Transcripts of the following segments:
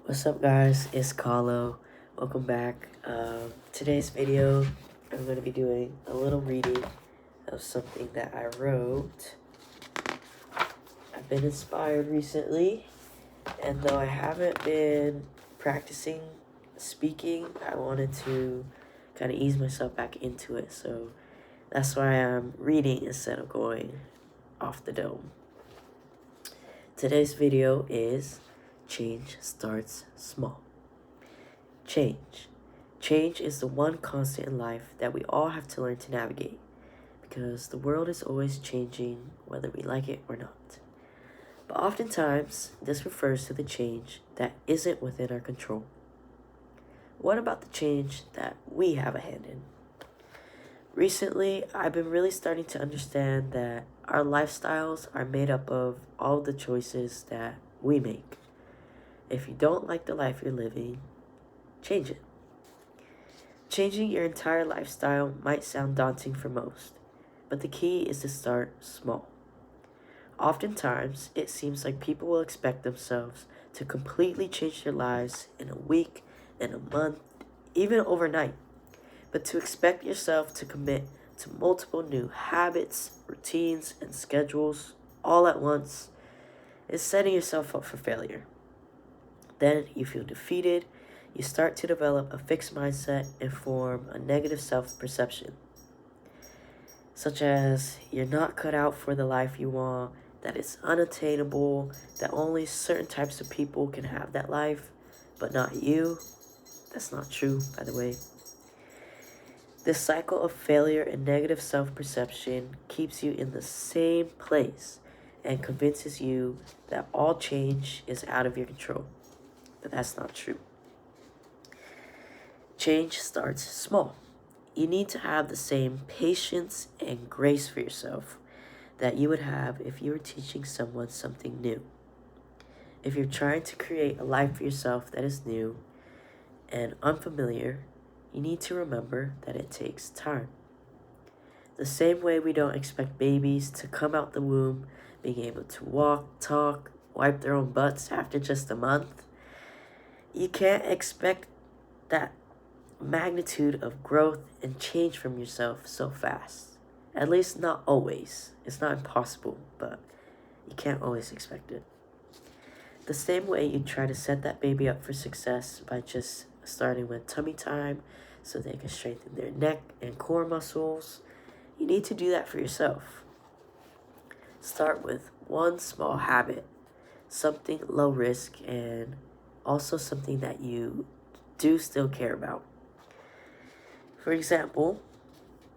What's up, guys? It's Carlo. Welcome back. Today's video, I'm going to be doing a little reading of something that I wrote. I've been inspired recently, and though I haven't been practicing speaking, I wanted to kind of ease myself back into it. So that's why I'm reading instead of going off the dome. Today's video is Change Starts Small. Change. Change is the one constant in life that we all have to learn to navigate because the world is always changing whether we like it or not. But oftentimes, this refers to the change that isn't within our control. What about the change that we have a hand in? Recently, I've been really starting to understand that our lifestyles are made up of all the choices that we make. If you don't like the life you're living, change it. Changing your entire lifestyle might sound daunting for most, but the key is to start small. Oftentimes, it seems like people will expect themselves to completely change their lives in a week, in a month, even overnight. But to expect yourself to commit to multiple new habits, routines, and schedules all at once is setting yourself up for failure. Then you feel defeated, you start to develop a fixed mindset and form a negative self-perception, such as you're not cut out for the life you want, that it's unattainable, that only certain types of people can have that life, but not you. That's not true, by the way. This cycle of failure and negative self-perception keeps you in the same place and convinces you that all change is out of your control. But that's not true. Change starts small. You need to have the same patience and grace for yourself that you would have if you were teaching someone something new. If you're trying to create a life for yourself that is new and unfamiliar, you need to remember that it takes time. The same way we don't expect babies to come out the womb being able to walk, talk, wipe their own butts after just a month, you can't expect that magnitude of growth and change from yourself so fast. At least not always. It's not impossible, but you can't always expect it. The same way you try to set that baby up for success by just starting with tummy time so they can strengthen their neck and core muscles, you need to do that for yourself. Start with one small habit, something low risk and also something that you do still care about. For example,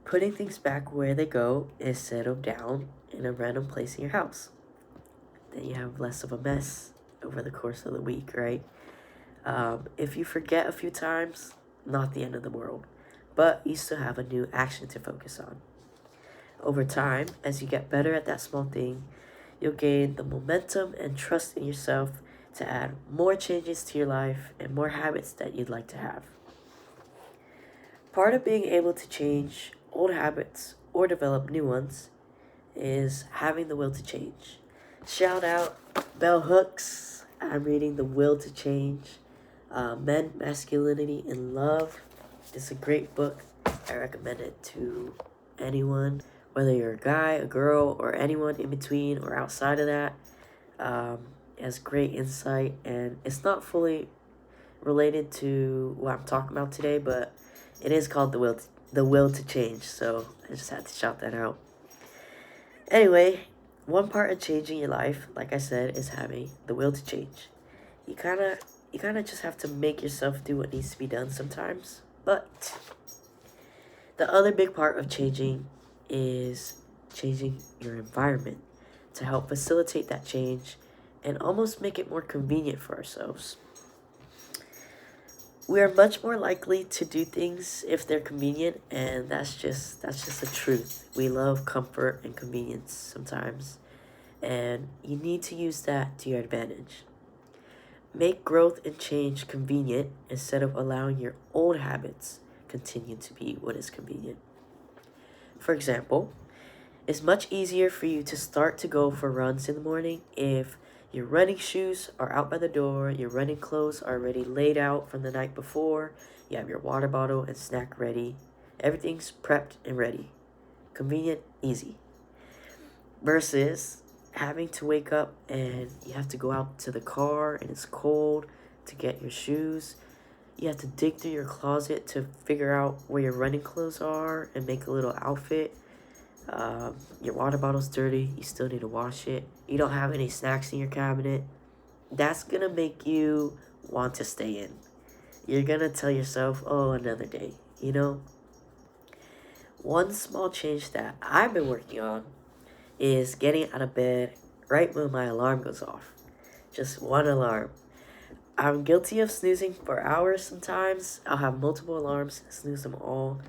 putting things back where they go instead of down in a random place in your house. Then you have less of a mess over the course of the week, right? If you forget a few times, not the end of the world, but you still have a new action to focus on. Over time, as you get better at that small thing, you'll gain the momentum and trust in yourself to add more changes to your life and more habits that you'd like to have. Part of being able to change old habits or develop new ones is having the will to change. Shout out Bell Hooks. I'm reading The Will to Change. Men, Masculinity, and Love. It's a great book. I recommend it to anyone, whether you're a guy, a girl, or anyone in between or outside of that. It has great insight, and it's not fully related to what I'm talking about today, but it is called The Will to Change, so I just had to shout that out. Anyway, one part of changing your life, like I said, is having the will to change. You kind of just have to make yourself do what needs to be done sometimes. But the other big part of changing is changing your environment to help facilitate that change and almost make it more convenient for ourselves. We are much more likely to do things if they're convenient, and that's just the truth. We love comfort and convenience sometimes, and you need to use that to your advantage. Make growth and change convenient instead of allowing your old habits continue to be what is convenient. For example, it's much easier for you to start to go for runs in the morning if Your running shoes are out by the door. Your running clothes are already laid out from the night before. You have your water bottle and snack ready. Everything's prepped and ready. Convenient, easy. Versus having to wake up and you have to go out to the car and it's cold to get your shoes. You have to dig through your closet to figure out where your running clothes are and make a little outfit. Your water bottle's dirty. You still need to wash it. You don't have any snacks in your cabinet. That's going to make you want to stay in. You're going to tell yourself, oh, another day, you know? One small change that I've been working on is getting out of bed right when my alarm goes off. Just one alarm. I'm guilty of snoozing for hours sometimes. I'll have multiple alarms, snooze them all,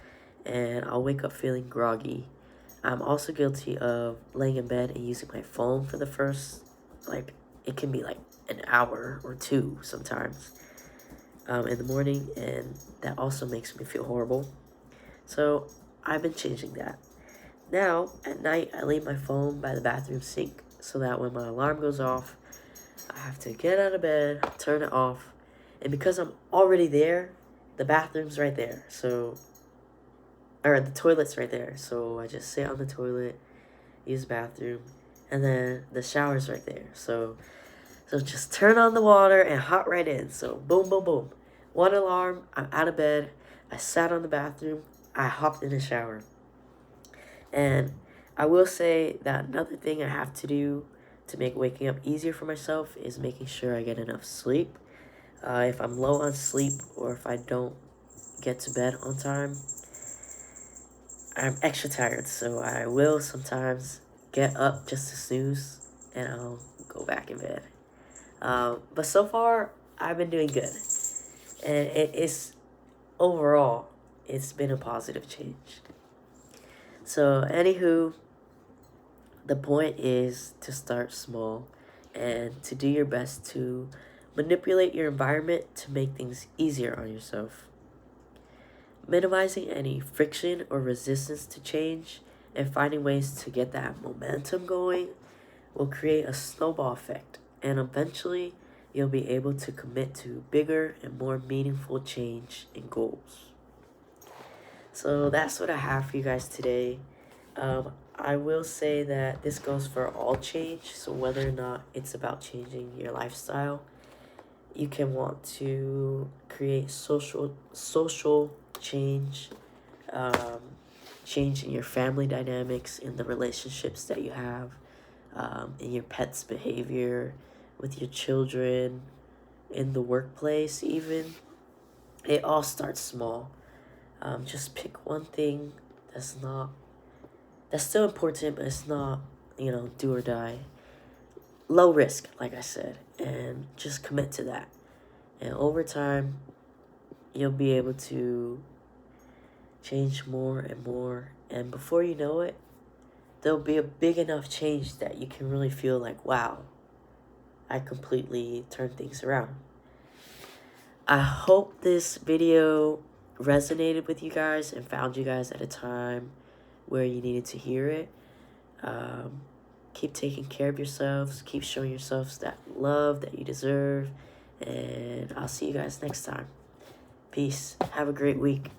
and I'll wake up feeling groggy. I'm also guilty of laying in bed and using my phone for the first, it can be like an hour or two sometimes in the morning, and that also makes me feel horrible. So I've been changing that. Now, at night, I leave my phone by the bathroom sink so that when my alarm goes off, I have to get out of bed, turn it off, and because I'm already there, the bathroom's right there, the toilet's right there, so I just sit on the toilet, use the bathroom, and then the shower's right there, so just turn on the water and hop right in, so boom, boom, boom. One alarm, I'm out of bed, I sat on the bathroom, I hopped in the shower. And I will say that another thing I have to do to make waking up easier for myself is making sure I get enough sleep. If I'm low on sleep or if I don't get to bed on time, I'm extra tired. So I will sometimes get up just to snooze and I'll go back in bed. But so far, I've been doing good. And overall, it's been a positive change. So, anywho, the point is to start small and to do your best to manipulate your environment to make things easier on yourself. Minimizing any friction or resistance to change and finding ways to get that momentum going will create a snowball effect, and eventually you'll be able to commit to bigger and more meaningful change and goals. So that's what I have for you guys today. I will say that this goes for all change. So whether or not it's about changing your lifestyle, you can want to create social change, change in your family dynamics, in the relationships that you have, in your pet's behavior, with your children, in the workplace even. It all starts small. Just pick one thing that's still important, but it's not, do or die. Low risk, like I said, and just commit to that. And over time, you'll be able to change more and more. And before you know it, there'll be a big enough change that you can really feel like, wow, I completely turned things around. I hope this video resonated with you guys and found you guys at a time where you needed to hear it. Keep taking care of yourselves. Keep showing yourselves that love that you deserve. And I'll see you guys next time. Peace. Have a great week.